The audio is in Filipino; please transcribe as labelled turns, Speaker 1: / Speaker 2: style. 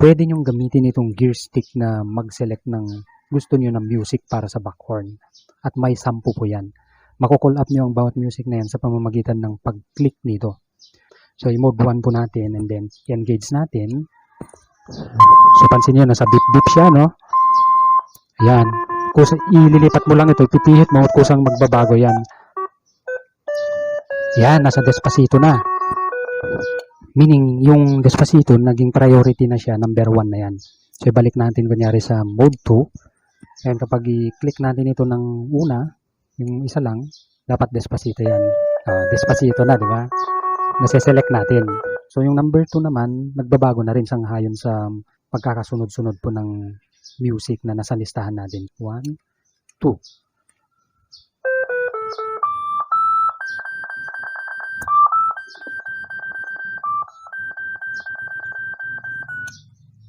Speaker 1: pwede nyong gamitin itong gear stick na mag-select ng gusto nyo ng music para sa backhorn. At may 10 po yan. Mako-call up nyo ang bawat music na yan sa pamamagitan ng pag-click nito. So, i-mode 1 po natin and then i-engage natin. So, pansin nyo, nasa beep-beep siya, no? Ayan. Ililipat mo lang ito, pipihit mo at kusang magbabago yan. Yan, nasa Despacito na. Meaning, yung Despacito, naging priority na siya, number 1 na yan. So, ibalik natin kunyari sa mode 2. Ayan, kapag i-click natin ito ng una, yung isa lang, dapat Despacito yan. Despacito na, di ba? Nase-select natin. So, yung number 2 naman, nagbabago na rin sanghayon sa pagkakasunod-sunod po ng music na nasa listahan natin. 1, 2.